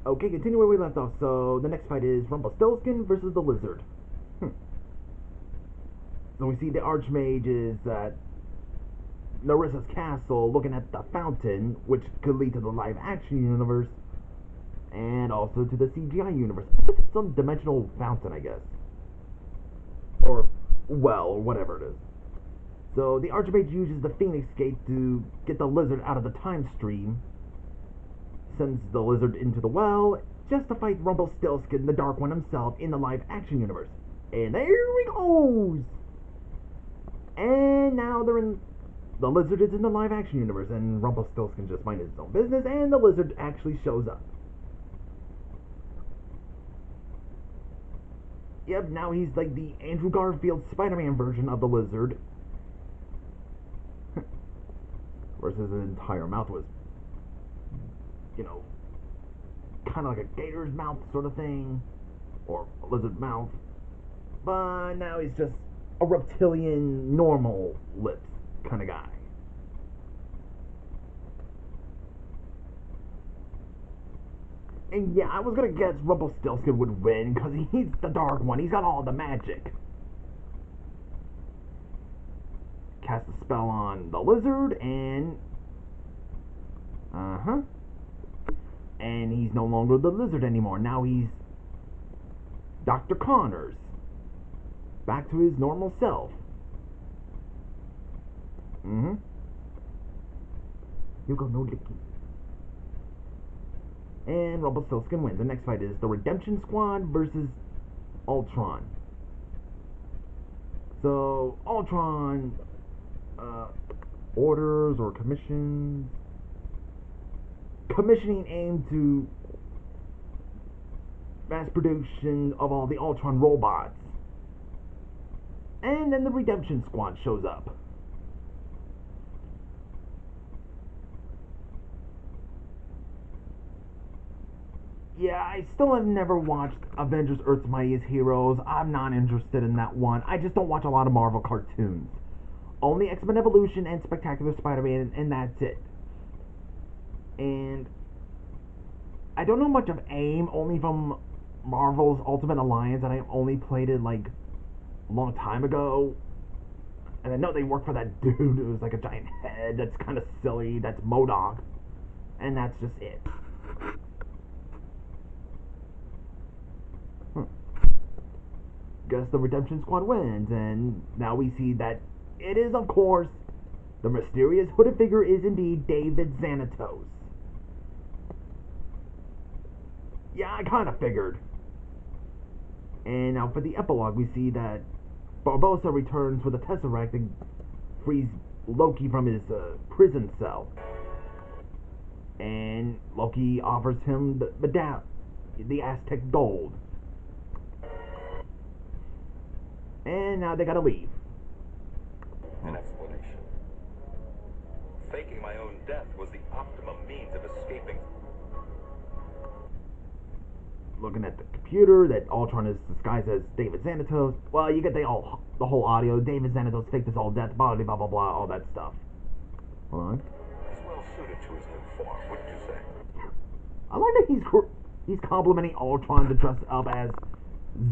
Okay, continue where we left off. So the next fight is Rumpelstiltskin versus the Lizard. So we see the Archmage is at Nerissa's castle looking at the fountain, which could lead to the live action universe and also to the CGI universe. It's some dimensional fountain, I guess. Or well, or whatever it is. So the Archmage uses the Phoenix Gate to get the Lizard out of the time stream, sends the Lizard into the well, just to fight Rumpelstiltskin, the Dark One himself, in the live action universe. And there he goes! And now the Lizard is in the live action universe, and Rumpelstiltskin just minded his own business, and the Lizard actually shows up. Yep, now he's like the Andrew Garfield Spider-Man version of the Lizard. Of course, his entire mouth was, kind of like a gator's mouth sort of thing, or a lizard mouth. But now he's just a reptilian, normal lips kind of guy. And yeah, I was gonna guess Rumpelstiltskin would win because he's the Dark One. He's got all the magic. Cast a spell on the Lizard, and and he's no longer the Lizard anymore. Now he's Dr. Connors, back to his normal self. You go no licking. And Rumpelstiltskin wins. The next fight is the Redemption Squad versus Ultron. So Ultron orders or commissioning aim to mass production of all the Ultron robots. And then the Redemption Squad shows up. Yeah, I still have never watched Avengers Earth's Mightiest Heroes. I'm not interested in that one. I just don't watch a lot of Marvel cartoons. Only X-Men Evolution and Spectacular Spider-Man, and that's it. And I don't know much of AIM, only from Marvel's Ultimate Alliance, and I only played it like a long time ago. And I know they work for that dude who's like a giant head that's kind of silly. That's MODOK. And that's just it. Guess the Redemption Squad wins, and now we see that it is, of course, the mysterious hooded figure is indeed David Xanatos. Yeah, I kind of figured. And now for the epilogue, we see that Barbossa returns with a Tesseract and frees Loki from his prison cell. And Loki offers him the Aztec gold. And now they gotta leave. An explanation. Faking my own death was the optimum means of escaping. Looking at the computer, that Ultron is disguised as David Xanatos. Well, you get the whole audio. David Xanatos faked his whole death, blah, blah, blah, blah, all that stuff. Hold on. He's well suited to his new form, wouldn't you say? I like that he's complimenting Ultron to dress up as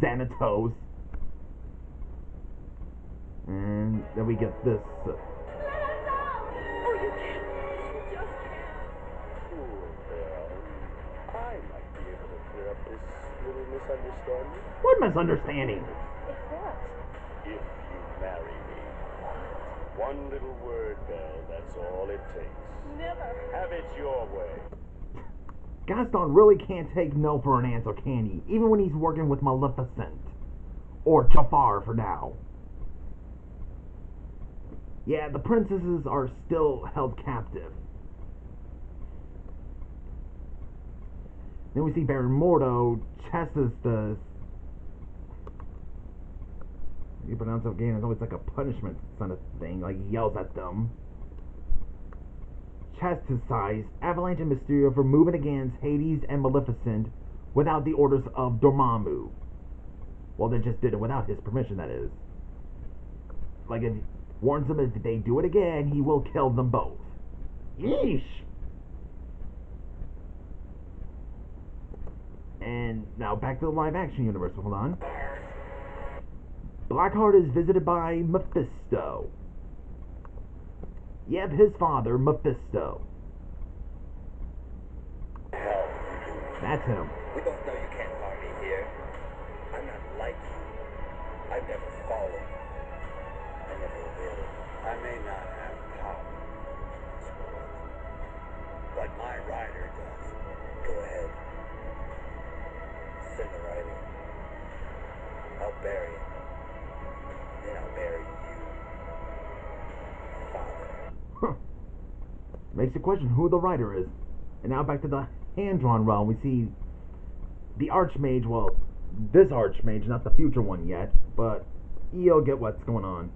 Xanatos. And then we get this. Oh, you can't. You just can't. Poor girl. I might be able to clear up this little misunderstanding. What misunderstanding? It's what? If you marry me. One little word, Belle, that's all it takes. Never. Have it your way. Gaston really can't take no for an answer, can he? Even when he's working with Maleficent. Or Jafar for now. Yeah, the princesses are still held captive. Then we see Baron Mordo chases the... You pronounce it again, it's always like a punishment kind of thing, like he yells at them. Chastise Avalanche and Mysterio for moving against Hades and Maleficent without the orders of Dormammu. Well, they just did it without his permission, that is. Like, if warns them if they do it again, he will kill them both. Yeesh! And now back to the live action universe. Hold on. Blackheart is visited by Mephisto. Yep, his father, Mephisto. Hell, That's him. we both know you can't harm me here. I'm not like you. I've never fallen. I never will. I may not have power, but my rider does. Go ahead. Send the rider. I'll bury him. Then I'll bury you, father. Huh. Makes you question who the writer is. And now back to the hand-drawn realm. We see the Archmage, well, this Archmage, not the future one yet, but you'll get what's going on.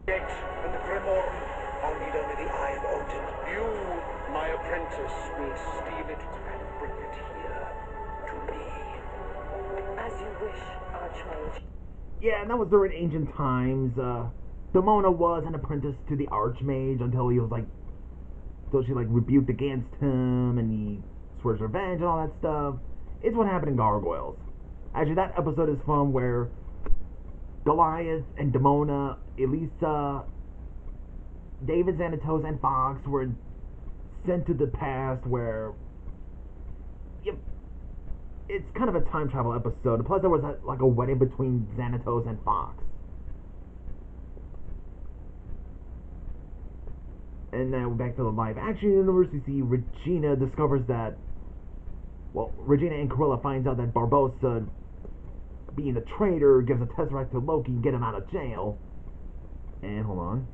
And the Grimorn, I'll need only the Eye of Odin. You, my apprentice, will steal it and bring it here to me. As you wish, Archmage. Yeah, and that was during ancient times. Demona was an apprentice to the Archmage until he was like, until she like rebuked against him and he swears revenge and all that stuff. It's what happened in Gargoyles. Actually, that episode is from where Goliath and Demona, Elisa, David, Xanatos, and Fox were sent to the past where, yep, it's kind of a time travel episode. Plus, there was like a wedding between Xanatos and Fox. And now back to the live action universe, we see Regina discovers that, well, Regina and Cruella finds out that Barbossa, being a traitor, gives a Tesseract to Loki and get him out of jail. And hold on.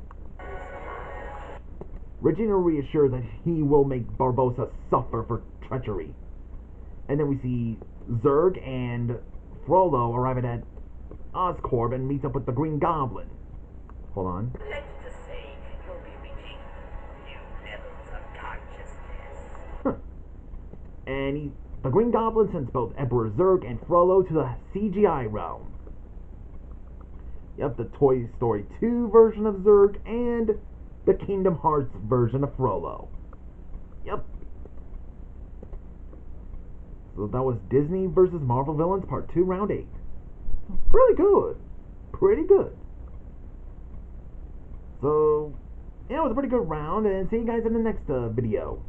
Regina reassures that he will make Barbossa suffer for treachery. And then we see Zurg and Frollo arriving at Oscorp and meets up with the Green Goblin. Hold on. Let's just say you'll be reaching new levels of consciousness. And the Green Goblin sends both Emperor Zurg and Frollo to the CGI realm. Yep, the Toy Story 2 version of Zurg and the Kingdom Hearts version of Frollo. Yep. So that was Disney versus Marvel Villains Part 2, Round 8. Really good. Pretty good. So, yeah, it was a pretty good round, and see you guys in the next video.